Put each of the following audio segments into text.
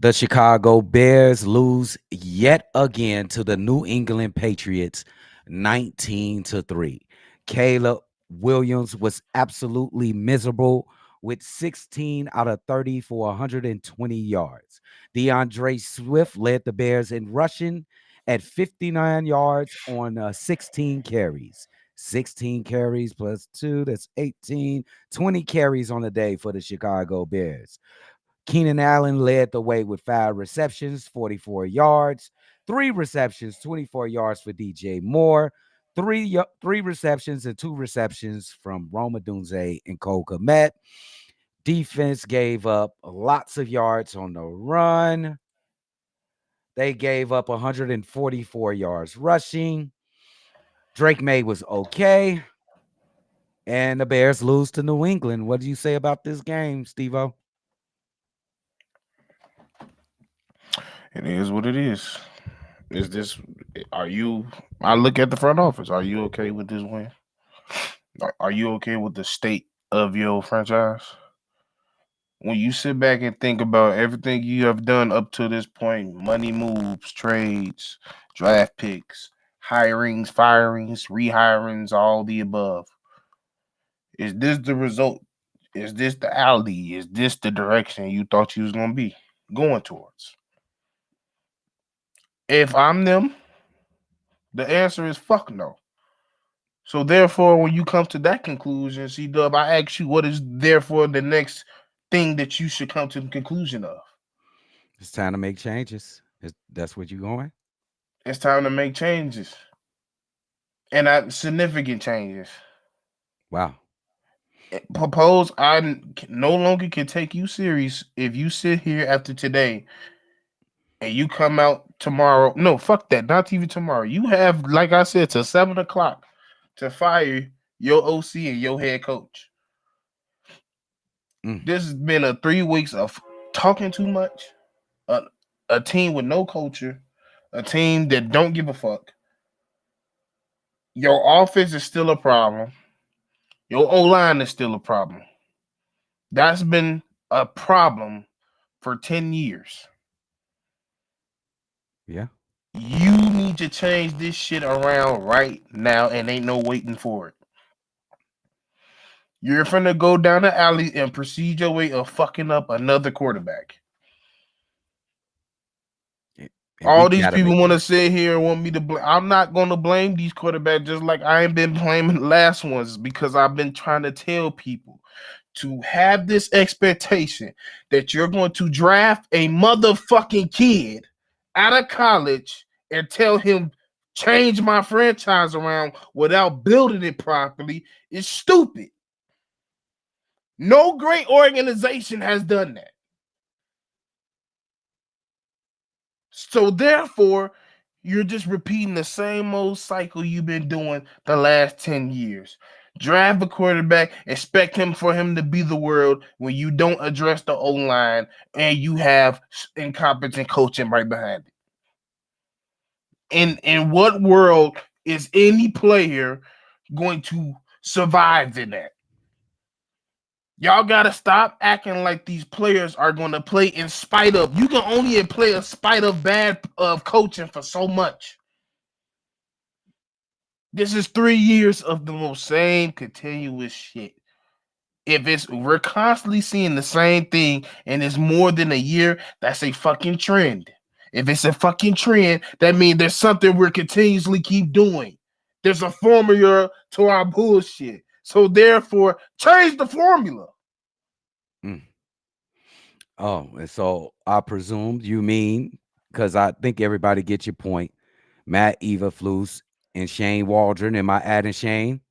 The Chicago Bears lose yet again to the New England Patriots 19-3. Caleb Williams was absolutely miserable with 16 out of 30 for 120 yards. DeAndre Swift led the Bears in rushing at 59 yards on 16 carries. 16 carries plus 2, that's 18, 20 carries on the day for the Chicago Bears. Keenan Allen led the way with 5 receptions, 44 yards, 3 receptions, 24 yards for DJ Moore, three receptions and 2 receptions from Roma Dunze and Cole Kmet. Defense gave up lots of yards on the run. They gave up 144 yards rushing. Drake May was okay. And the Bears lose to New England. What do you say about this game, Stevo? It is what it is. Is this? Are you? I look at the front office. Are you okay with this win? Are you okay with the state of your franchise? When you sit back and think about everything you have done up to this point, money moves, trades, draft picks, hirings, firings, rehirings, all the above. Is this the result? Is this the alley? Is this the direction you thought you was gonna be going towards? If I'm them, the answer is fuck no. So therefore, when you come to that conclusion, C Dub, I ask you, what is therefore the next thing that you should come to the conclusion of? It's time to make changes. That's what you're going? It's time to make changes, and significant changes. Wow. Propose no longer can take you serious if you sit here after today and you come out tomorrow. No, fuck that. Not even tomorrow. You have, like I said, till 7 o'clock to fire your OC and your head coach. Mm. This has been a 3 weeks of talking too much, a, a team with no culture, a team that don't give a fuck. Your offense is still a problem. Your O line is still a problem. That's been a problem for 10 years. Yeah. You need to change this shit around right now, and ain't no waiting for it. You're finna go down the alley and proceed your way of fucking up another quarterback. And we All these gotta people make want to changes. sit here and want me to blame. I'm not going to blame these quarterbacks just like I ain't been blaming the last ones, because I've been trying to tell people to have this expectation that you're going to draft a motherfucking kid out of college and tell him change my franchise around without building it properly is stupid. No great organization has done that. So therefore, you're just repeating the same old cycle you've been doing the last 10 years. Draft a quarterback, expect him for him to be the world when you don't address the O line and you have incompetent coaching right behind it. In what world is any player going to survive in that? Y'all gotta stop acting like these players are gonna play in spite of. You can only play in spite of bad of coaching for so much. This is 3 years of the most same continuous shit. If it's we're constantly seeing the same thing and it's more than a year, that's a fucking trend. If it's a fucking trend, that means there's something we're continuously keep doing. There's a formula to our bullshit. So therefore, change the formula. Mm. Oh, and so I presume you mean, because I think everybody gets your point. Matt Eva Flus and Shane Waldron. Am I adding Shane?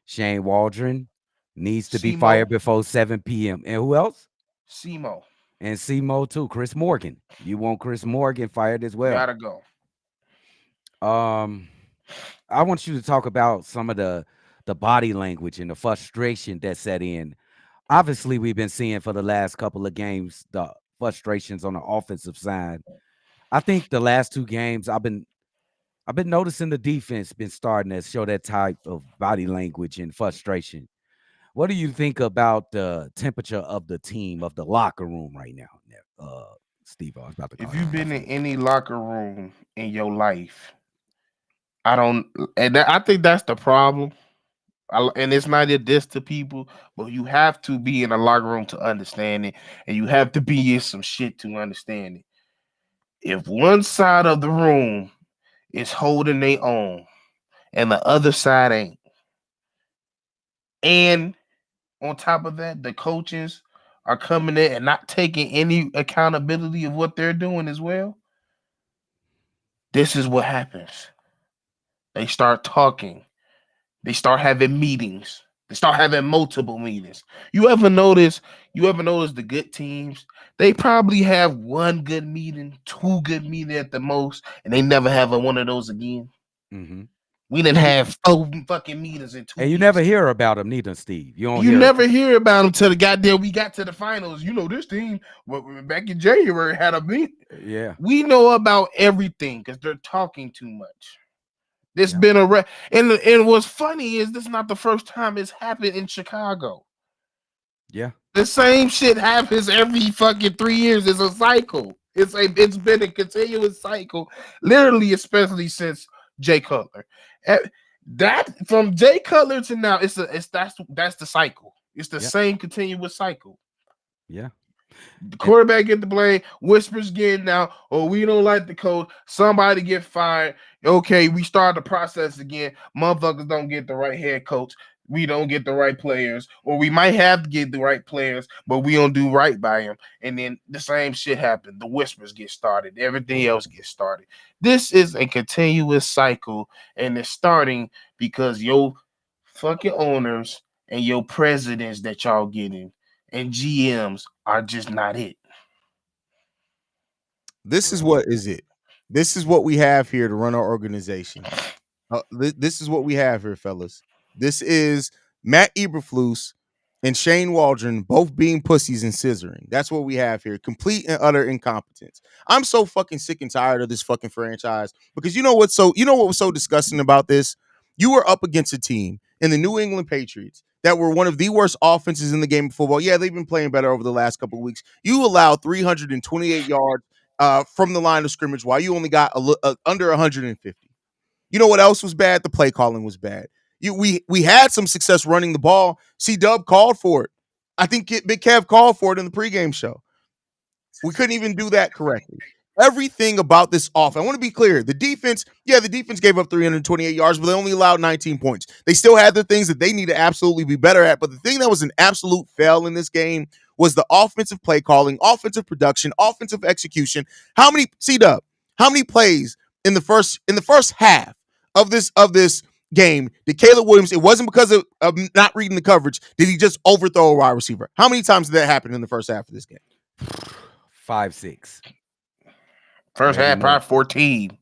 Shane Waldron needs to be Simo, fired before 7 p.m. And who else? Simo, And Simo too. Chris Morgan. You want Chris Morgan fired as well. gotta go. Um, I want you to talk about some of the body language and the frustration that set in. Obviously, we've been seeing for the last couple of games the frustrations on the offensive side. I think the last 2 games I've been noticing the defense been starting to show that type of body language and frustration. What do you think about the temperature of the team, of the locker room right now, Steve, I was about to If call you you've been in Steve. any locker room in your life, I don't, and I think that's the problem. And it's not a diss to people, but you have to be in a locker room to understand it, and you have to be in some shit to understand it. If one side of the room is holding their own and the other side ain't, and on top of that, the coaches are coming in and not taking any accountability of what they're doing as well, this is what happens. They start talking. They start having meetings. They start having multiple meetings. You ever notice the good teams? They probably have one good meeting, two good meetings at the most, and they never have one of those again. Mm-hmm. We didn't have 4 fucking meetings in two And you never weeks. hear about them neither, Steve. You don't You hear. never hear about them till the goddamn we got to the finals. You know, this team back in January had a meeting. Yeah, We know about everything because they're talking too much. This yeah, been a and what's funny is this is not the first time it's happened in Chicago. yeah. The same shit happens every fucking 3 years. It's a cycle. It's been a continuous cycle, literally, especially since Jay Cutler. Eh, That from Jay Cutler to now, that's the cycle. It's the Yeah, same continuous cycle. yeah. The And quarterback get the blame, whispers getting out, or we don't like the coach, somebody get fired. Okay, we start the process again. Motherfuckers don't get the right head coach. We don't get the right players, or we might have to get the right players, but we don't do right by them. And then the same shit happens. The whispers get started, everything else gets started. This is a continuous cycle, and it's starting because your fucking owners and your presidents that y'all getting and GMs are just not it. This is what is it. This is what we have here to run our organization. This is what we have here, fellas. This is Matt Eberflus and Shane Waldron both being pussies and scissoring. That's what we have here. Complete and utter incompetence. I'm so fucking sick and tired of this fucking franchise because you know what was so disgusting about this? You were up against a team in the New England Patriots that were one of the worst offenses in the game of football. Yeah, they've been playing better over the last couple of weeks. You allowed 328 yards from the line of scrimmage while you only got under 150. You know what else was bad? The play calling was bad. We had some success running the ball. C Dub called for it. I think Big Kev called for it in the pregame show. We couldn't even do that correctly. Everything about this offense, I want to be clear. The defense gave up 328 yards, but they only allowed 19 points. They still had the things that they need to absolutely be better at. But the thing that was an absolute fail in this game was the offensive play calling, offensive production, offensive execution. How many C-Dub? How many plays in the first half of this game did Caleb Williams? It wasn't because of not reading the coverage. Did he just overthrow a wide receiver? How many times did that happen in the first half of this game? 5, 6, First maybe half, more. probably 14.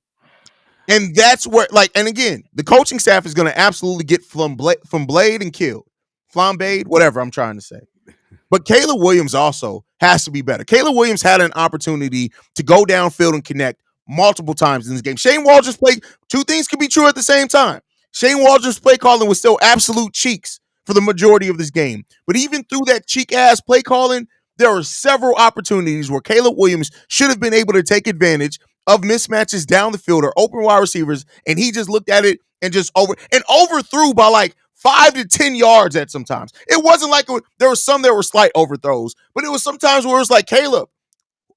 And that's where, and again, the coaching staff is going to absolutely get flambéed and killed. Flambéed, whatever I'm trying to say. But Caleb Williams also has to be better. Caleb Williams had an opportunity to go downfield and connect multiple times in this game. Shane Waldron's play, two things can be true at the same time. Shane Waldron's play calling was still absolute cheeks for the majority of this game. But even through that cheek ass play calling, there were several opportunities where Caleb Williams should have been able to take advantage of mismatches down the field or open wide receivers, and he just looked at it and just overthrew by like 5 to 10 yards at sometimes. It wasn't like there were some that were slight overthrows, but it was sometimes where it was like Caleb,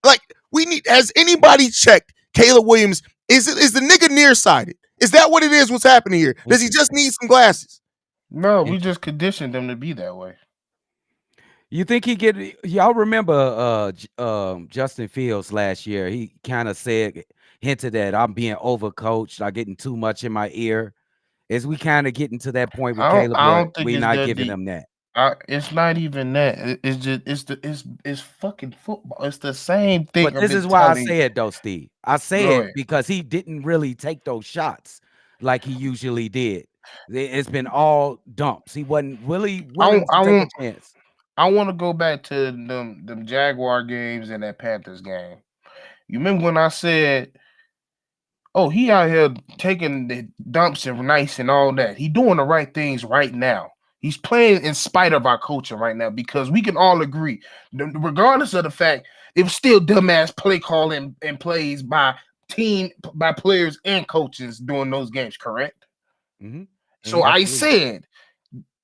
like we need. Has anybody checked Caleb Williams? Is the nigga nearsighted? Is that what it is? What's happening here? Does he just Interesting. need some glasses? No, we just Interesting. conditioned them to be that way. You think he get? Y'all remember Justin Fields last year? He kind of hinted that I'm being overcoached. I'm getting too much in my ear. Is we kind of getting to that point with Caleb I where don't think we it's not that giving deep. him that? It's not even that. It's just it's fucking football. It's the same thing But I've this been is why I telling you. say it though, Steve. I say Go it ahead. because he didn't really take those shots like he usually did. It's been all dumps. He wasn't really I willing want to take a chance. I want to go back to them Jaguar games and that Panthers game. You remember when I said, "Oh, he out here taking the dumps and nice and all that. He doing the right things right now. He's playing in spite of our coaching right now because we can all agree, regardless of the fact It was still dumbass play calling and plays by players and coaches during those games, correct? Mm-hmm. So I Absolutely. said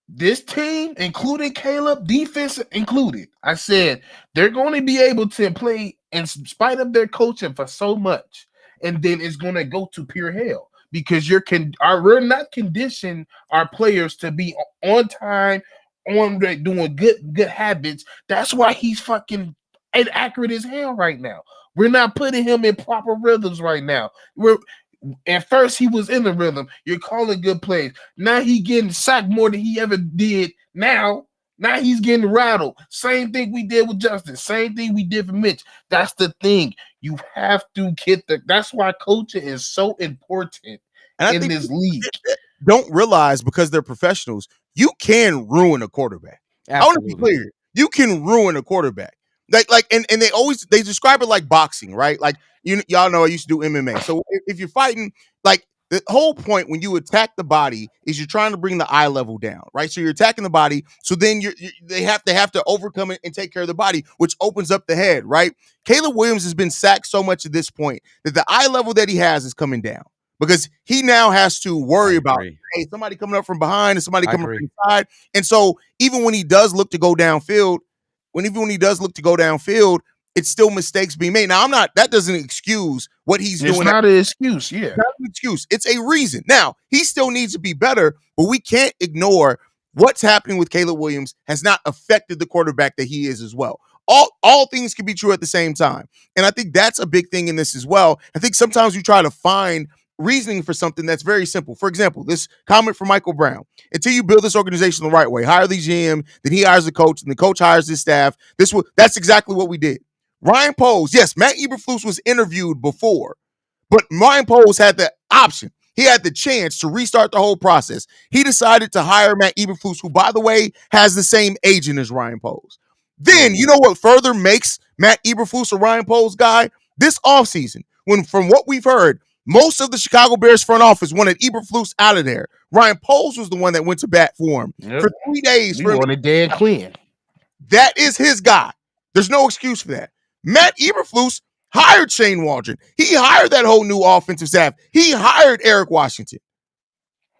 this team, including Caleb, defense included, I said they're going to be able to play in spite of their coaching for so much, and then it's going to go to pure hell because we're not conditioned our players to be on time, doing good habits. That's why he's fucking inaccurate as hell right now. We're not putting him in proper rhythms right now. We're At first he was in the rhythm. You're calling good plays. Now he getting sacked more than he ever did. Now he's getting rattled. Same thing we did with Justin. Same thing we did for Mitch. That's the thing. You have to get that's why coaching is so important And I in think this league. don't realize because they're professionals, you can ruin a quarterback. I want to be Absolutely. clear. You can ruin a quarterback. And they describe it like boxing, right? Like y'all know I used to do MMA. So if you're fighting, like the whole point when you attack the body is you're trying to bring the eye level down, right? So you're attacking the body. So then they have to overcome it and take care of the body, which opens up the head, right? Caleb Williams has been sacked so much at this point that the eye level that he has is coming down because he now has to I worry about, agree. hey, somebody coming up from behind and somebody I coming from agree. the side. And so even when he does look to go downfield, it's still mistakes being made. Now, that doesn't excuse what he's It's doing. not an excuse. Yeah. Not an excuse. It's a reason. Now, he still needs to be better, but we can't ignore what's happening with Caleb Williams has not affected the quarterback that he is as well. All things can be true at the same time. And I think that's a big thing in this as well. I think sometimes you try to find reasoning for something that's very simple. For example, this comment from Michael Brown. Until you build this organization the right way, hire the GM, then he hires the coach, and the coach hires his staff. That's exactly what we did. Ryan Poles, yes, Matt Eberflus was interviewed before, but Ryan Poles had the option. He had the chance to restart the whole process. He decided to hire Matt Eberflus, who, by the way, has the same agent as Ryan Poles. Then, you know what further makes Matt Eberflus a Ryan Poles guy? This offseason, when from what we've heard, most of the Chicago Bears front office wanted Eberflus out of there. Ryan Poles was the one that went to bat for him Yep. for 3 days. We wanted Dan Quinn. That is his guy. There's no excuse for that. Matt Eberflus hired Shane Waldron. He hired that whole new offensive staff. He hired Eric Washington.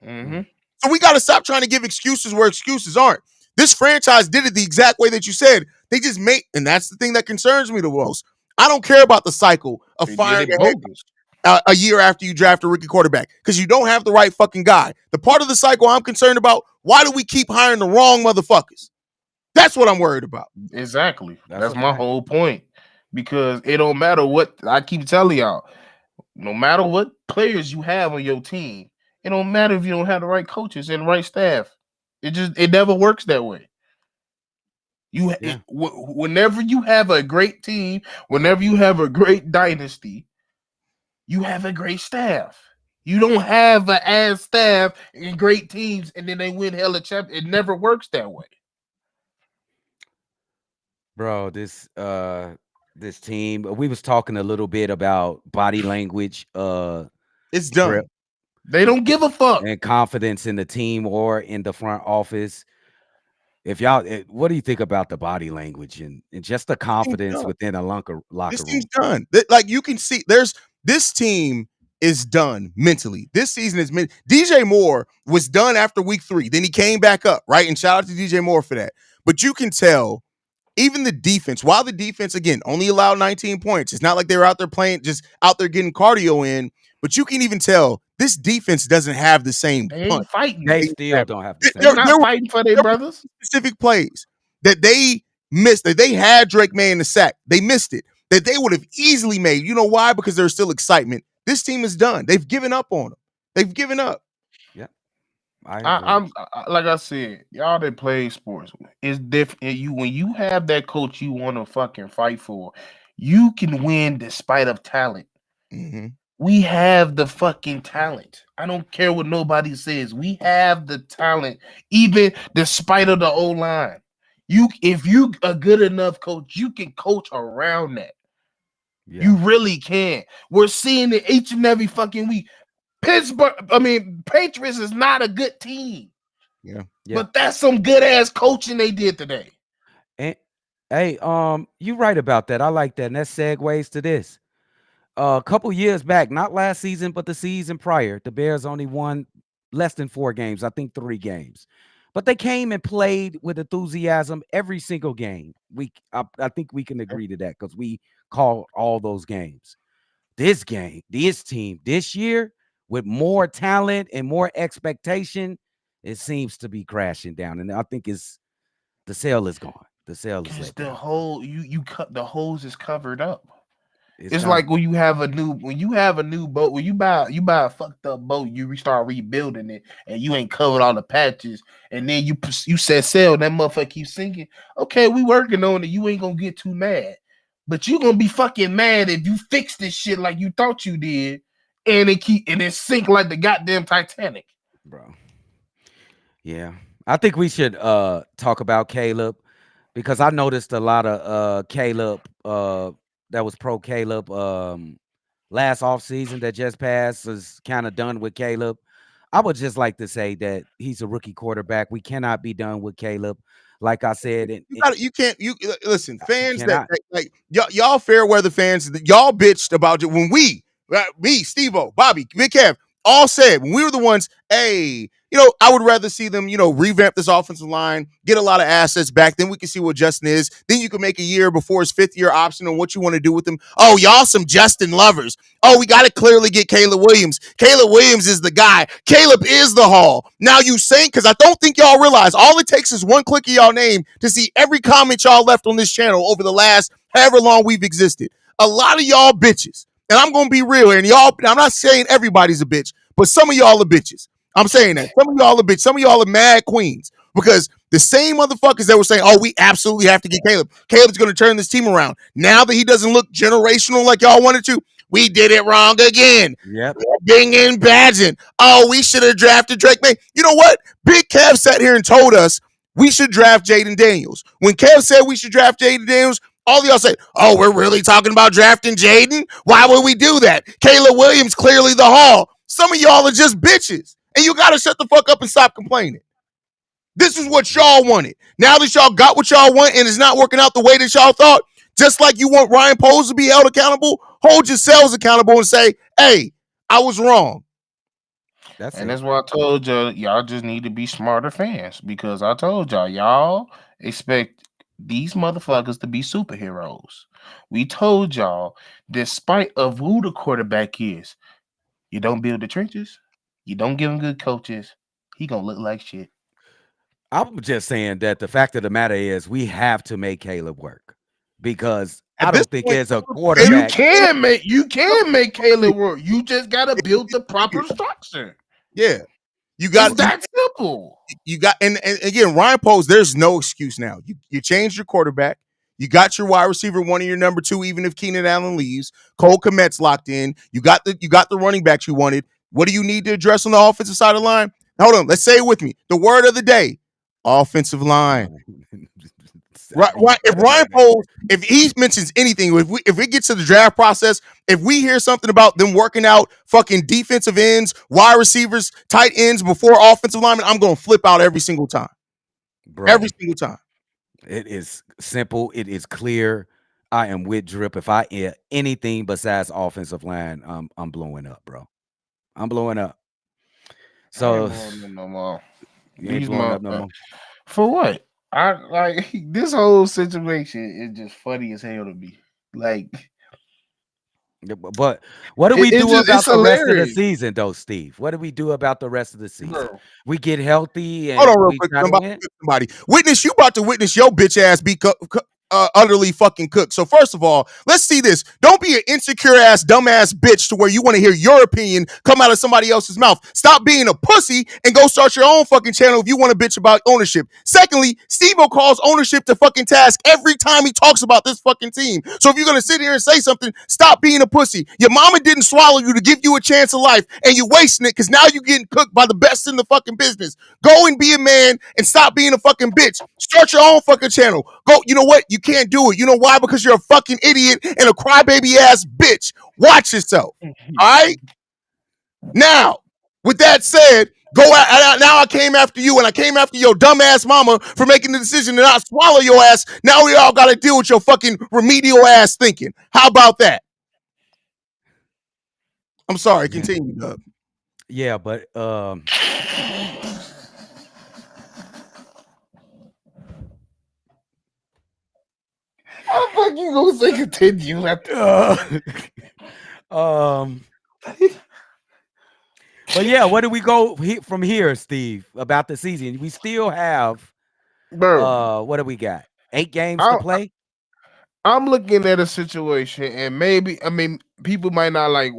Mm-hmm. So we got to stop trying to give excuses where excuses aren't. This franchise did it the exact way that you said. They just and that's the thing that concerns me the most. I don't care about the cycle of firing a year after you draft a rookie quarterback because you don't have the right fucking guy. The part of the cycle I'm concerned about, why do we keep hiring the wrong motherfuckers? That's what I'm worried about. Exactly. That's my fact. whole point. Because it don't matter what I keep telling y'all, no matter what players you have on your team, it don't matter if you don't have the right coaches and the right staff. It never works that way. Whenever you have a great team, whenever you have a great dynasty, you have a great staff. You don't have an ass staff and great teams, and then they win hella champ. It never works that way. Bro, this team, we was talking a little bit about body language, It's done. They don't give a fuck. And confidence in the team or in the front office. If y'all, what do you think about the body language and just the confidence within a locker This room? team's done. Like you can see, this team is done mentally. This season is DJ Moore was done after week 3. Then he came back up, right? And shout out to DJ Moore for that. But you can tell, even the defense, while the defense again only allowed 19 points, it's not like they were out there playing, just out there getting cardio in. But you can even tell this defense doesn't have the same They ain't punch. fighting. They still don't have the same. They're not fighting for their brothers. Specific plays that they missed, that they had Drake May in the sack. They missed it. That they would have easily made. You know why? Because there's still excitement. This team is done. They've given up on them. They've given up. Yeah. I'm like I said, y'all that play sports, it's different. When you have that coach you want to fucking fight for, you can win despite of talent. Mm-hmm. We have the fucking talent. I don't care what nobody says. We have the talent, even despite of the O-line. If you a good enough coach, you can coach around that. Yeah. You really can. We're seeing it each and every fucking week. Patriots is not a good team. Yeah. But that's some good ass coaching they did today. Hey, you right about that. I like that. And that segues to this. A couple years back, not last season, but the season prior, the Bears only won less than 4 games, I think 3 games. But they came and played with enthusiasm every single game. I think we can agree to that because we called all those games. This game, this team, this year, with more talent and more expectation, it seems to be crashing down. And I think it's the sale is gone. The sale is Cause let the down. whole you cut the hose is covered up. It's It's not, like when you have a new boat, when you buy a fucked up boat, you start rebuilding it, and you ain't covered all the patches, and then you set sail, that motherfucker keeps sinking. Okay, we working on it. You ain't gonna get too mad, but you gonna be fucking mad if you fix this shit like you thought you did, and it sink like the goddamn Titanic. bro. Yeah. I think we should talk about Caleb because I noticed a lot of Caleb that was pro Caleb last offseason that just passed is kind of done with Caleb. I would just like to say that he's a rookie quarterback. We cannot be done with Caleb. Like I said, You got you can't you listen, you fans cannot. like y'all fair weather fans, y'all bitched about it when me, Stevo, Bobby, Big Kev, all said when we were the ones, hey, I would rather see them, revamp this offensive line, get a lot of assets back. Then we can see what Justin is. Then you can make a year before his 5th year option on what you want to do with him. Oh, y'all some Justin lovers. Oh, we got to clearly get Caleb Williams. Caleb Williams is the guy. Caleb is the haul. Now you saying, because I don't think y'all realize all it takes is one click of y'all name to see every comment y'all left on this channel over the last however long we've existed. A lot of y'all bitches, and I'm going to be real here, and I'm not saying everybody's a bitch, but some of y'all are bitches. I'm saying that. Some of y'all are bitch. Some of y'all are mad queens because the same motherfuckers that were saying, oh, we absolutely have to get Caleb. Caleb's going to turn this team around. Now that he doesn't look generational like y'all wanted to, we did it wrong again. Yep. Binging Badging. Oh, we should have drafted Drake May. You know what? Big Kev sat here and told us we should draft Jaden Daniels. When Kev said we should draft Jaden Daniels, all of y'all say, oh, we're really talking about drafting Jaden? Why would we do that? Caleb Williams clearly the haul. Some of y'all are just bitches. And you got to shut the fuck up and stop complaining. This is what y'all wanted. Now that y'all got what y'all want and it's not working out the way that y'all thought, just like you want Ryan Poles to be held accountable, hold yourselves accountable and say, hey, I was wrong. That's And it. that's why I told y'all just need to be smarter fans because I told y'all expect these motherfuckers to be superheroes. We told y'all, despite of who the quarterback is, you don't build the trenches, you don't give him good coaches, he gonna look like shit. I'm just saying that the fact of the matter is we have to make Caleb work because I At this don't think point, there's a You quarterback. can make Caleb work. You just gotta build the proper structure. yeah, you It's got that simple. you got and again Ryan Poles. There's no excuse now. You changed your quarterback. You got your wide receiver, one of your number two, even if Keenan Allen leaves. Cole Kmet's locked in. You got the running backs you wanted. What do you need to address on the offensive side of the line? Hold on, let's say it with me. The word of the day: offensive line. Right, You If better Ryan know that. Poles, if he mentions anything, if it gets to the draft process, if we hear something about them working out fucking defensive ends, wide receivers, tight ends before offensive linemen, I'm gonna flip out every single time. Every Bro, single time. it is simple. It is clear. I am with Drip. If I hear anything besides offensive line, I'm blowing up, bro. I'm blowing up. I ain't So blowing them no more. you ain't These blowing up no motherfuckers. more. For what? I like this whole situation is just funny as hell to me. Like Yeah, but what do we do it's about the rest of the hilarious, season, though, Steve? What do we do about the rest of the season? bro. We get healthy Hold on, and real we quick. try I'm to about to win. flip somebody. Witness, you about to witness your bitch ass be utterly fucking cooked. So first of all, let's see this. Don't be an insecure ass, dumbass bitch to where you want to hear your opinion come out of somebody else's mouth. Stop being a pussy and go start your own fucking channel if you want to bitch about ownership. Secondly, Steve-O calls ownership to fucking task every time he talks about this fucking team. So if you're gonna sit here and say something, stop being a pussy. Your mama didn't swallow you to give you a chance of life, and you're wasting it because now you're getting cooked by the best in the fucking business. Go and be a man and stop being a fucking bitch. Start your own fucking channel. Go, you know what? You can't do it. You know why? Because you're a fucking idiot and a crybaby ass bitch. Watch yourself. All right? Now, With that said, now I came after you, and I came after your dumbass mama for making the decision to not swallow your ass. Now we all got to deal with your fucking remedial ass thinking. How about that? I'm sorry. Yeah, Continue, Dub. yeah, but How the fuck you gonna say continue after? uh, um, but yeah, where do we go from here, Steve? About the season, we still have Bro, what do we got? 8 games to I, play. I'm looking at a situation, and maybe I mean people might not like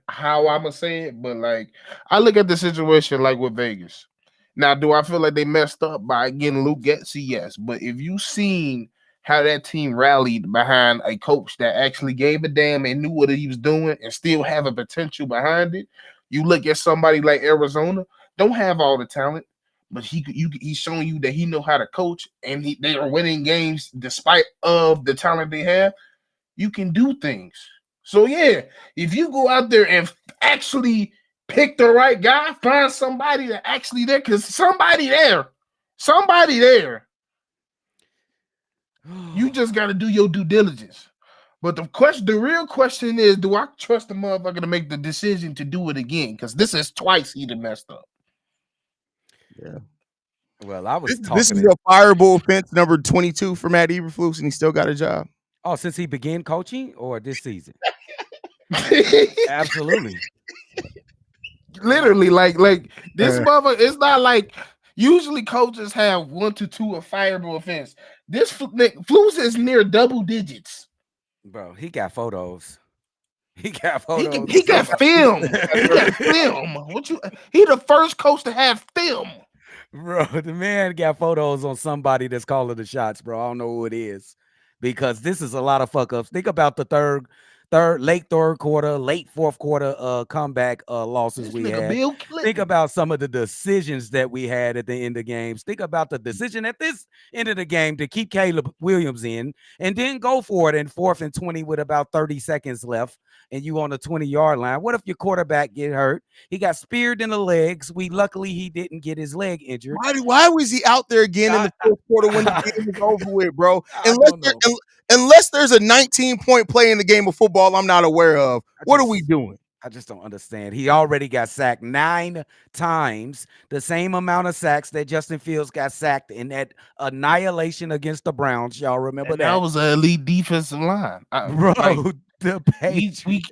how I'm gonna say it, but like I look at the situation like with Vegas. Now, do I feel like they messed up by getting Luke Getzey? Yes, but if you seen how that team rallied behind a coach that actually gave a damn and knew what he was doing and still have a potential behind it, you look at somebody like Arizona, don't have all the talent, but he's showing you that he know how to coach, and they are winning games despite of the talent they have. You can do things. So yeah, if you go out there and actually pick the right guy, find somebody that actually there, because somebody there. You just got to do your due diligence. But the real question is, do I trust the motherfucker to make the decision to do it again? Because this is twice he done messed up. Yeah. Well, I was This talking is it. a fireable offense number 22 for Matt Eberflus, and he still got a job. Oh, since he began coaching or this season? Absolutely. Literally, like this Uh, mother. It's not like usually coaches have 1 to 2 of fireable offense. This Flus is near double digits. Bro, he got photos. He got He can photos he of got somebody. film. He got film. What you? He the first coach to have film. Bro, the man got photos on somebody that's calling the shots, bro. I don't know who it is because this is a lot of fuck ups. Think about the late third quarter, late fourth quarter comeback losses This we nigga had. Bill Think Clinton. about some of the decisions that we had at the end of games. Think about the decision at this end of the game to keep Caleb Williams in and then go for it in 4th and 20 with about 30 seconds left and you on the 20-yard line. What if your quarterback get hurt? He got speared in the legs. Luckily he didn't get his leg injured. why was he out there again in I, the fourth quarter when the I, game was over with, bro? I don't know. Unless there's a 19-point play in the game of football I'm not aware of, I what are we just doing? I just don't understand. He already got sacked 9 times, the same amount of sacks that Justin Fields got sacked in that annihilation against the Browns. Y'all remember And that that? was an elite defensive line. Bro, Like the we Patriots.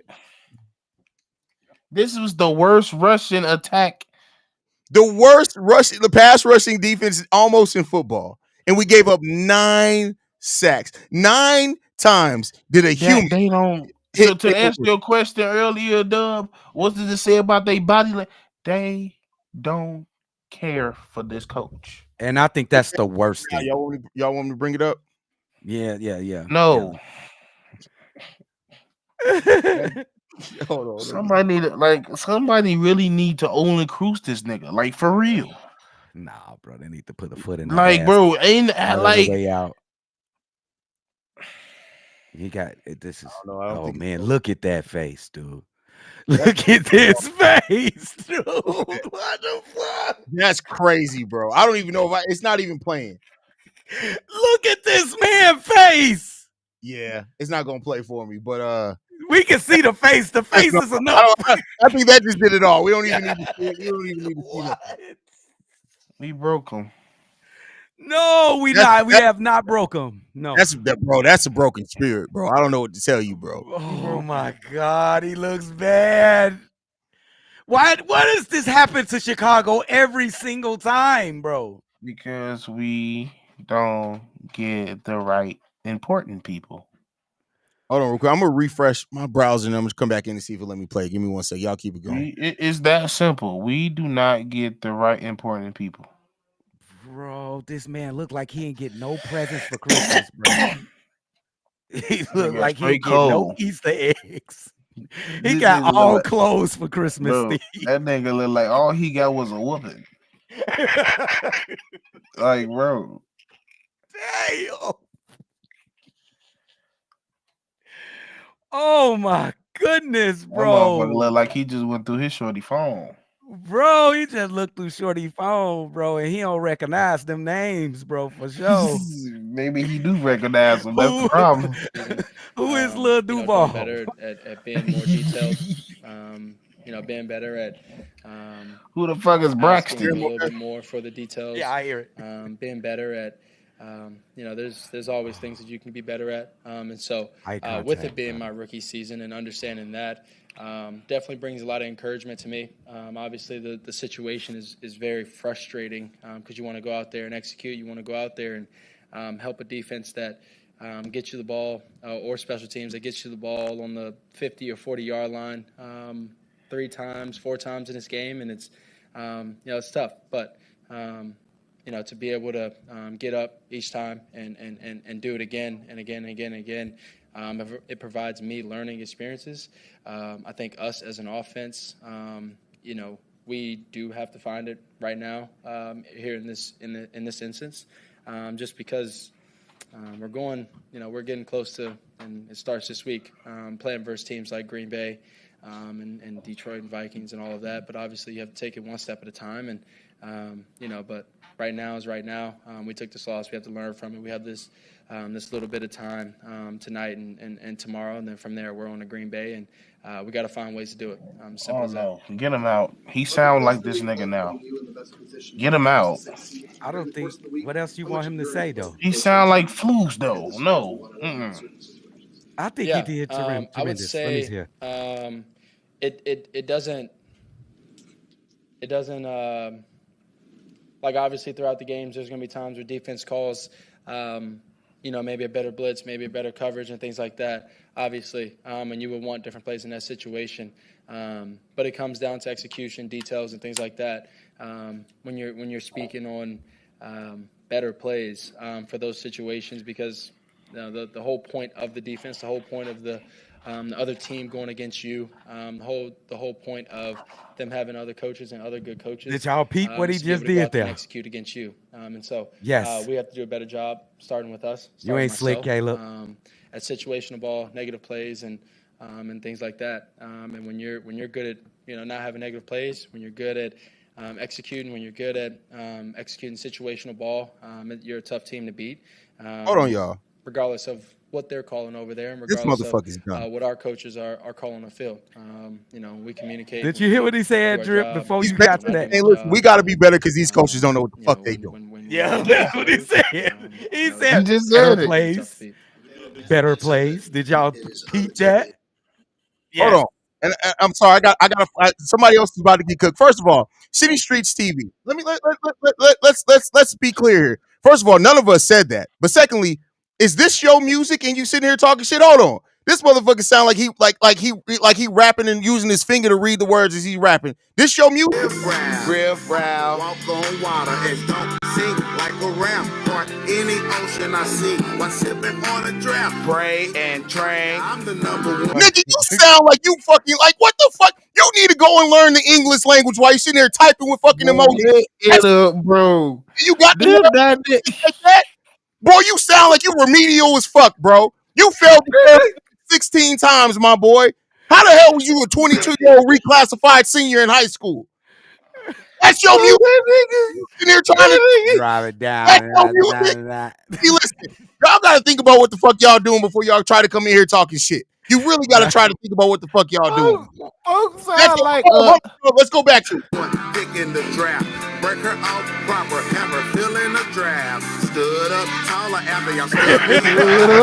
this was the worst rushing attack. The pass rushing defense almost in football. And we gave up 9 sacks. 9 times did a human That they don't. hit So to Caleb answer Williams. your question earlier, Dub, what did it say about their body? They don't care for this coach. And I think that's the worst Now, thing. y'all want me to bring it up? Yeah, yeah, yeah. No, Yeah. Hold on. somebody really need to only cruise this nigga, like for real. Nah, bro, they need to put a foot in that Like, ass bro, ain't all the like way out. He got it. This is I don't oh think man, look at that face, dude. Look at this face, dude. What the fuck? that's crazy, bro. I don't even know if it's not even playing. Look at this man face. Yeah, it's not gonna play for me, but We can see the face. The face is enough. I think that just did it all. We don't even need to see it. We don't even need to see that. What? we broke him. No, we That's not. We that, have not broke him. No. bro. That's a broken spirit, bro. I don't know what to tell you, bro. Oh my God, he looks bad. Why does this happen to Chicago every single time, bro? Because we don't get the right important people. Hold on, real quick. I'm gonna refresh my browser and I'm gonna come back in and see if it let me play. Give me 1 sec. Y'all keep it going. It's that simple. We do not get the right important people. Bro, this man looked like he ain't get no presents for Christmas, bro. He looked Nigga like he straight ain't get no cold. Easter eggs. He This got nigga look all like, clothes for Christmas, bro, Steve. that nigga look like all he got was a whooping. Like, bro, Damn. Oh my goodness, that motherfucker bro. look like he just went through his shorty phone. Bro, he just looked through Shorty phone, bro, and he don't recognize them names, bro, for sure. Maybe he do recognize him. That's the Who problem. who is Lil Doing Duval? better at being more detailed. Being better at Who the fuck is asking Braxton? a little bit more for the Yeah, details. I hear it. Being better at there's always things that you can be better at. And so Eye with contact, it being brother. my rookie season and understanding that, definitely brings a lot of encouragement to me. Obviously, the situation is very frustrating because you want to go out there and execute. You want to go out there and help a defense that gets you the ball or special teams that gets you the ball on the 50 or 40-yard line 3 times, 4 times in this game, and it's tough. But to be able to get up each time and do it again and again and again and again, it provides me learning experiences. I think us as an offense, we do have to find it right now here in this instance, just because we're getting close to, and it starts this week, playing versus teams like Green Bay and Detroit and Vikings and all of that. But obviously, you have to take it one step at a time. And but right now is right now. We took this loss. We have to learn from it. We have this little bit of time tonight and tomorrow, and then from there we're on to Green Bay, and we got to find ways to do it. Simple Oh as that. no, get him out. He sound like this nigga now. Get him out. I don't think. What else you want him to say though? He sound like Flus though. No. Mm-mm. I think he Yeah, did I would tremendous. Let me say hear. it doesn't like obviously throughout the games there's going to be times where defense calls maybe a better blitz, maybe a better coverage and things like that, obviously, and you would want different plays in that situation, but it comes down to execution, details, and things like that. When you're speaking on better plays for those situations, because the whole point of the defense, the whole point of the other team going against you, the whole point of them having other coaches and other good coaches Did y'all peep what he is to be able just to go did out there and there? execute against you. And so Yes. we have to do a better job, starting with us, You starting ain't slick, myself, Caleb. at situational ball, negative plays, and things like that. And when you're good at not having negative plays, when you're good at executing, when you're good at executing situational ball, you're a tough team to beat. Hold on, y'all. Regardless of what they're calling over there, and This regardless of motherfucker's done. what our coaches are calling on the field. We communicate. Did and you hear we what he do said, our Drip? job. Before He's you back. got to I that. do my Hey, listen, we job. got to be better because these coaches don't know what the fuck they do. When Yeah, we that's what he covered, said. He it's He said just better said it. gonna be tough to plays, beat. better plays. Did y'all peep that? Hold Yes. on. And I'm sorry, somebody else is about to get cooked. First of all, City Streets TV. Let's be clear here. First of all, none of us said that. But secondly, is this your music and you sitting here talking shit? Hold on. This motherfucker sound like he rapping and using his finger to read the words as he rapping. This your music? Riff Raff, walk on water and don't sink like a rampart. Any ocean I see, one sipping on a draft. Pray and train. I'm the number one. Nigga, you sound like you fucking like what the fuck? You need to go and learn the English language while you sitting there typing with fucking Boy, emojis. get it up, bro. You got the This nerve that like that? Boy, you sound like you remedial as fuck, bro. You failed the test 16 times, my boy. How the hell was you a 22-year-old reclassified senior in high school? That's your music. You sitting here trying to Drive it that's down. your music. See, listen, y'all got to think about what the fuck y'all doing before y'all try to come in here talking shit. You really got to try to think about what the fuck y'all doing. Folks That's sound like hold on, let's go back to it. One thick in the draft. Break her off proper, have her feeling the draft. Stood up taller after y'all stood me.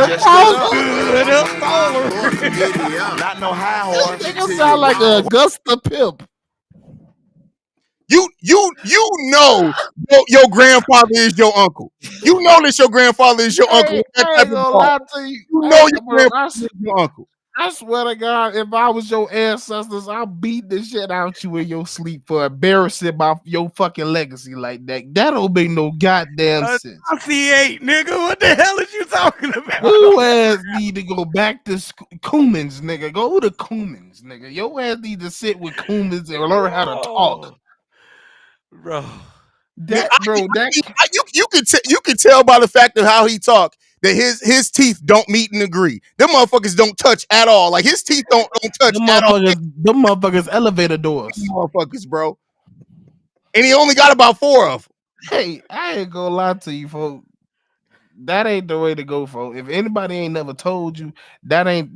Just stood up. Giddy up. not no high horse. Nigga sound like a Augusta Pimp. You know your grandfather is your uncle. You know that your grandfather is your uncle. Hey, With that I type ain't of gonna talk. lie to you. You know Hey, your bro, grandfather is your uncle. I swear to God, if I was your ancestors, I'll beat the shit out you in your sleep for embarrassing your fucking legacy like that. That don't make no goddamn sense. C8, nigga. What the hell is you talking about? Your ass need to go back to Coomans, nigga. Go to Coomans, nigga. Your ass need to sit with Coomans and learn how to talk. Bro. That, bro, that You can tell by the fact of how he talk that his teeth don't meet and agree. Them motherfuckers don't touch at all. Like his teeth don't touch them at all. motherfuckers elevator doors. Them motherfuckers, bro. and he only got about 4 of them. Hey, I ain't gonna lie to you, folks. That ain't the way to go, folks. If anybody ain't never told you, that ain't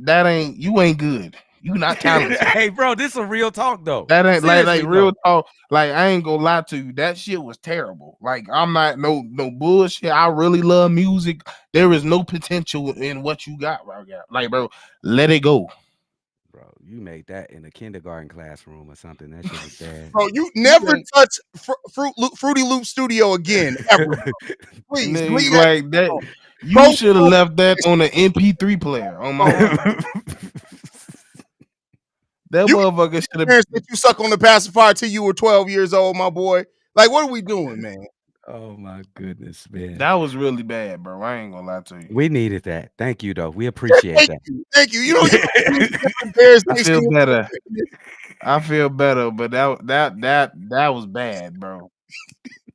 you ain't good. You not talented. Hey, bro, this is a real talk though. That ain't like Seriously real though. talk. Like I ain't gonna lie to you. That shit was terrible. Like I'm not no bullshit. I really love music. There is no potential in what you got right now. Like, bro, let it go. Bro, you made that in a kindergarten classroom or something. That shit was bad. Bro, you You never ain't touch Fruity Loop Studio again, ever. Please leave nigga, that like that. alone. You Go should have full left that on the MP3 player on my mom. That You motherfucker should have. parents that you suck on the pacifier till you were 12 years old, my boy. Like, what are we doing, man? Oh my goodness, man. That was really bad, bro. I ain't gonna lie to you. We needed that. Thank you though. We Yeah, appreciate thank that. you. Thank you. You know, you Bears I feel Nation. better. I feel better, but that was bad, bro.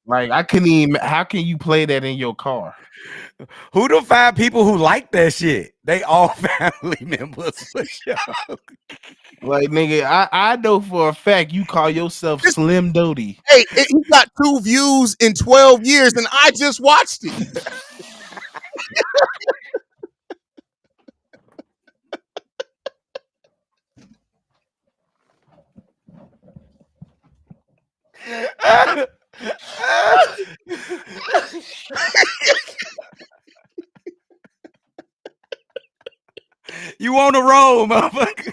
Like I couldn't even. How can you play that in your car? Who the 5 people who like that shit? They all family members for sure. Like nigga, I know for a fact you call yourself This, Slim Doty. hey, he got 2 views in 12 years, and I just watched it. You on the roll, motherfucker.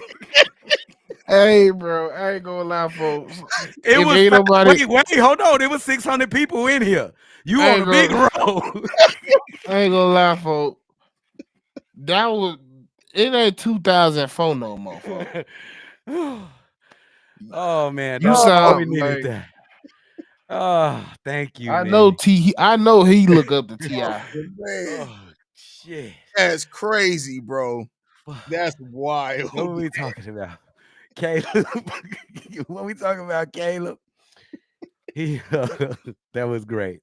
Hey, bro, I ain't gonna lie, folks. It If was ain't nobody, wait, hold on. It was 600 people in here. You I on ain't a big gonna, roll. I ain't gonna lie, folks. That was it. Ain't 2004 no more, folks. Oh man, You dog. We sound needed like that. Oh, thank you, I know man. T. I know he look up to Ti. Oh, man. Oh shit. That's crazy, bro. That's wild. What were we talking about? Caleb. What we talking about, Caleb? He that was great.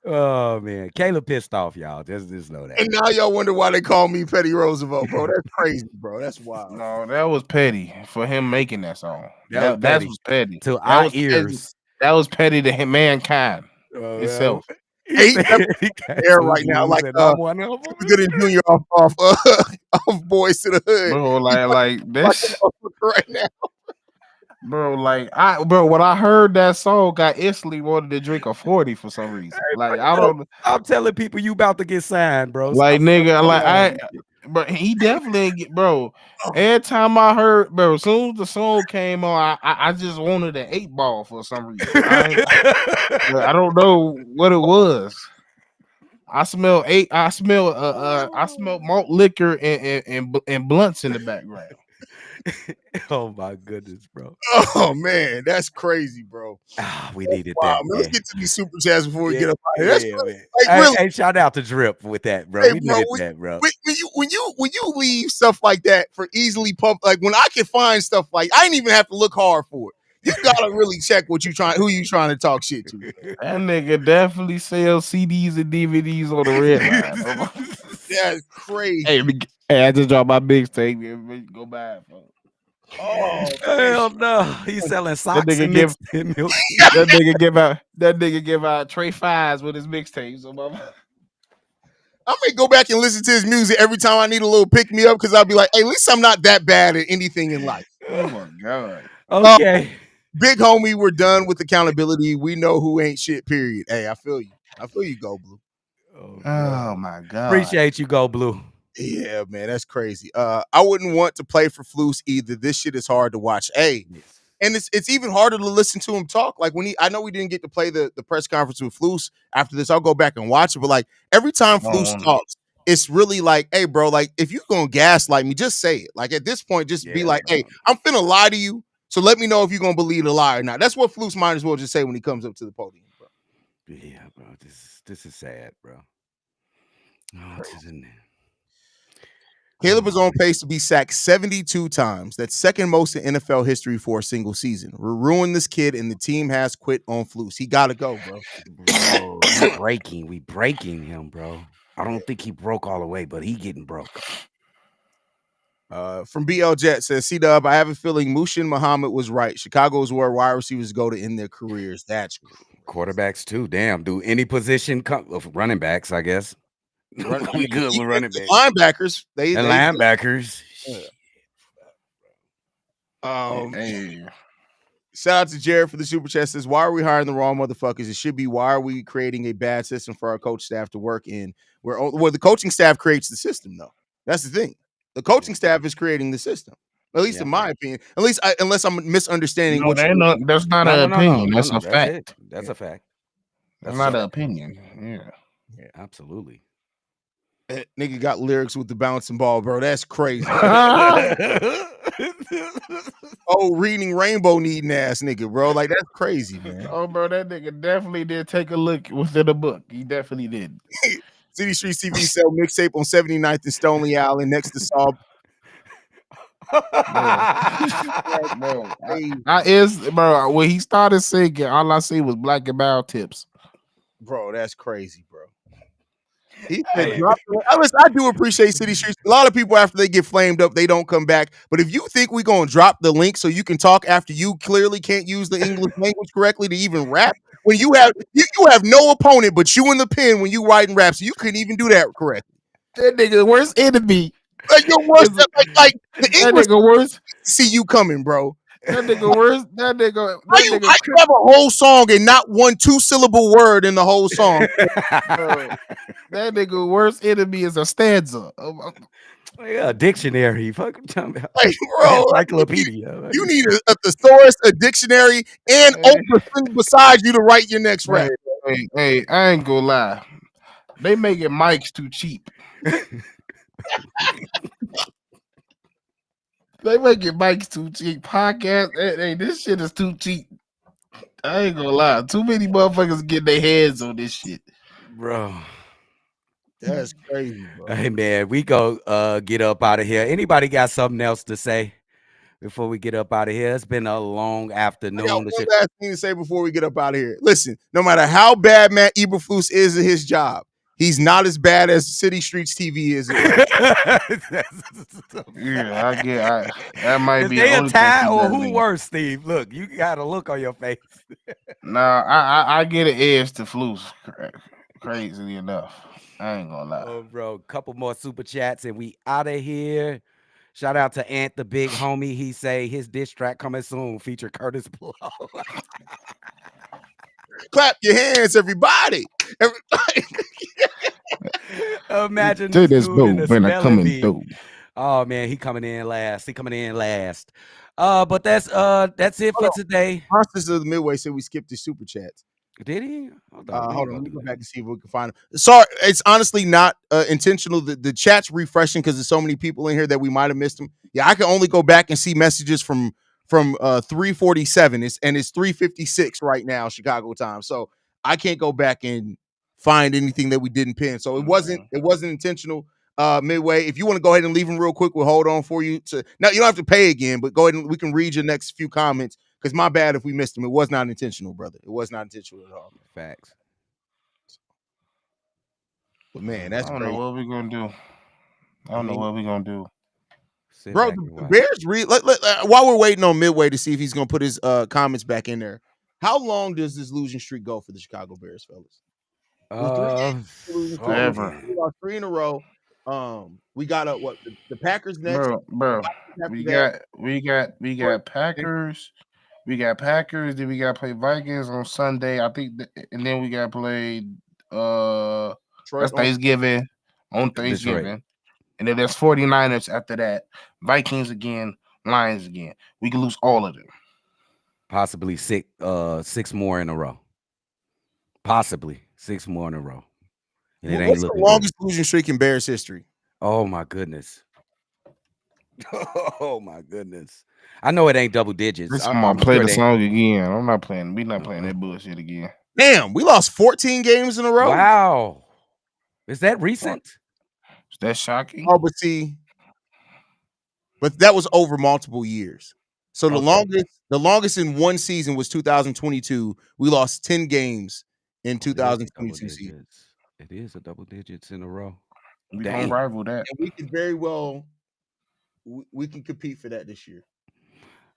Oh man. Caleb pissed off, y'all. Just know that. And now y'all wonder why they call me Petty Roosevelt, bro. That's crazy, bro. That's wild. No, that was petty for him making that song. That was That petty was petty. to That our was petty. ears. That was petty to mankind Well, itself. he Hey, he's said definitely he got there 2 right now, views like and I'm one of them. Good and Junior off of Boys to the Hood. Bro, like Like this, a motherfucker right now. bro. Like bro, when I heard that song, I instantly wanted to drink a 40 for some reason. Like I don't, I'm telling people you about to get signed, bro. like Stop nigga, fucking like around and shit. but he definitely ain't get, bro. Every time I heard, bro, as soon as the song came on, I just wanted an 8 ball for some reason. I don't know what it was. I smell eight. I smell malt liquor and blunts in the background. Oh my goodness, bro. Oh man, that's crazy, bro. Ah, we That's needed wild. that, Man, let's man. get to these super chats before we Yeah, get up out of here. That's yeah, really, man. like Hey, really, hey, shout out to Drip with that, bro. hey, We bro. needed that, bro. When you leave stuff like that for easily pump, like when I can find stuff like I ain't even have to look hard for it. You gotta really check who you trying to talk shit to. Man. That nigga definitely sells CDs and DVDs on the red line. That's crazy. Hey, I just dropped my mixtape. Man. Go buy it, folks. Oh man, Hell no. He's selling That socks nigga and give mixed and milk. that nigga give out Trey Fives with his mixtapes. So I may go back and listen to his music every time I need a little pick me up because I'll be like, hey, at least I'm not that bad at anything in life. oh my god. Okay. Big homie, we're done with accountability. We know who ain't shit, period. Hey, I feel you. I feel you, Go Blue. Oh Oh god. my god. Appreciate you, Go Blue. Yeah, man, that's crazy. I wouldn't want to play for Flus either. This shit is hard to watch. Hey, Yes. and it's even harder to listen to him talk. Like I know we didn't get to play the press conference with Flus after this. I'll go back and watch it. But like every time I don't Flus want talks, it's really like, hey, bro, like if you gonna gaslight me, just say it. Like at this point, just be Yeah, like, hey, bro. I'm finna lie to you. So let me know if you're gonna believe the lie or not. That's what Flus might as well just say when he comes up to the podium, bro. Yeah, bro. This is sad, bro. Oh, to the Caleb is on pace to be sacked 72 times. That's second most in NFL history for a single season. We're ruining this kid, and the team has quit on Flus. He got to go, bro. bro. We breaking him, bro. I don't think he broke all the way, but he getting broke. From BL Jet says, C-Dub, I have a feeling Mushin Muhammad was right. Chicago is where wide receivers go to end their careers. That's Quarterbacks too. Damn. Do any position of running backs? I guess. We good with running backs. linebackers. They And linebackers. Hey, Shout out to Jared for the super chat. Says, why are we hiring the wrong motherfuckers? It should be, why are we creating a bad system for our coach staff to work in? Where the coaching staff creates the system, though. That's the thing. The coaching staff is creating the system. At least in my opinion. At least unless I'm misunderstanding what that's not an opinion. That's a fact. It. That's a fact. That's not an opinion. Yeah. Absolutely. Nigga got lyrics with the bouncing ball, bro. That's crazy. Oh, reading rainbow needing ass nigga, bro. Like, that's crazy, man. Oh, bro, that nigga definitely did take a look within the book. He definitely did. City Street TV sell mixtape on 79th and Stoney Island next to Saw. Bro, when he started singing, all I see was black and mild tips. Bro, that's crazy, bro. He said, I do appreciate City Streets. A lot of people, after they get flamed up, they don't come back. But if you think we're going to drop the link so you can talk after you clearly can't use the English language correctly to even rap, when you have no opponent but you in the pen when you writing raps, so you couldn't even do that correctly. That nigga worst enemy. Like your worst, like the English nigga worst. See you coming, bro. That nigga worst. That nigga. How you have a whole song and not one 2-syllable word in the whole song? Bro, that nigga worst enemy is a stanza. A dictionary. Fuck, I'm talking about. Like, bro, encyclopedia. You need a thesaurus, a dictionary, and Oprah beside you to write your next rap. Hey, I ain't gonna lie. They making mics too cheap. They making mics too cheap. Podcast, hey, this shit is too cheap. I ain't gonna lie. Too many motherfuckers get their hands on this shit, bro. That's crazy, bro. Hey man, we go get up out of here. Anybody got something else to say before we get up out of here? It's been a long afternoon. I got one last thing to say before we get up out of here. Listen, no matter how bad Matt Eberflus is at his job, he's not as bad as City Streets TV is. Yeah, I get. That might is be. They a tie or who worse, Steve? Look, you got a look on your face. Nah, I get an edge to Flus. Crazy enough, I ain't gonna lie. Oh, bro, couple more super chats and we out of here. Shout out to Ant, the big homie. He say his diss track coming soon, feature Curtis Blow. Clap your hands, everybody. Imagine this this dude in a when I coming through. Oh man, he coming in last. But that's it for today. Monsters of the Midway said we skipped the super chats. Did he? Hold on, let me go back and see if we can find them. Sorry, it's honestly not intentional. The chat's refreshing because there's so many people in here that we might have missed them. Yeah, I can only go back and see messages from 3:47. It's 3:56 right now, Chicago time. So I can't go back and find anything that we didn't pin. So it wasn't intentional. Midway, if you want to go ahead and leave them real quick, we'll hold on for you. Now you don't have to pay again, but go ahead and we can read your next few comments. Because my bad if we missed them. It was not intentional, brother. It was not intentional at all. Facts. But man, that's crazy. I don't know what we're gonna do. I don't know what we're gonna do. Bro, the Bears while we're waiting on Midway to see if he's gonna put his comments back in there. How long does this losing streak go for the Chicago Bears, fellas? Forever. We lost 3 in a row. We got the Packers next. Bro. We got Packers. We got Packers, then we got to play Vikings on Sunday, I think, and then we got to play that's Thanksgiving, on Thanksgiving. And then there's 49ers after that, Vikings again, Lions again. We can lose all of them. Possibly 6 more in a row. Possibly 6 more in a row. And it ain't the longest losing streak in Bears history? Oh my goodness. Oh my goodness. I know it ain't double digits. I'm gonna play the song again. I'm not playing. We're not playing that bullshit again. Damn, we lost 14 games in a row. Wow. Is that recent? Is that shocking? Oh, but that was over multiple years. So the longest in one season was 2022. We lost 10 games in 2022 season. It is a double digits in a row. We don't rival that. And we could very well we can compete for that this year.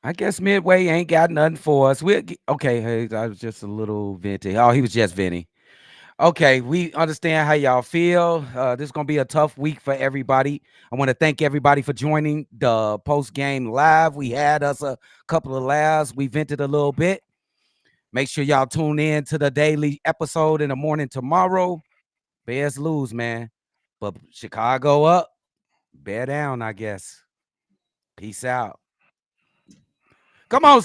I guess Midway ain't got nothing for us. Okay. Hey, I was just a little venting. Oh, he was just venting. Okay, we understand how y'all feel. This is gonna be a tough week for everybody. I want to thank everybody for joining the post game live. We had us a couple of laughs. We vented a little bit. Make sure y'all tune in to the daily episode in the morning tomorrow. Bears lose, man, but Chicago up, bear down, I guess. Peace out. Come on.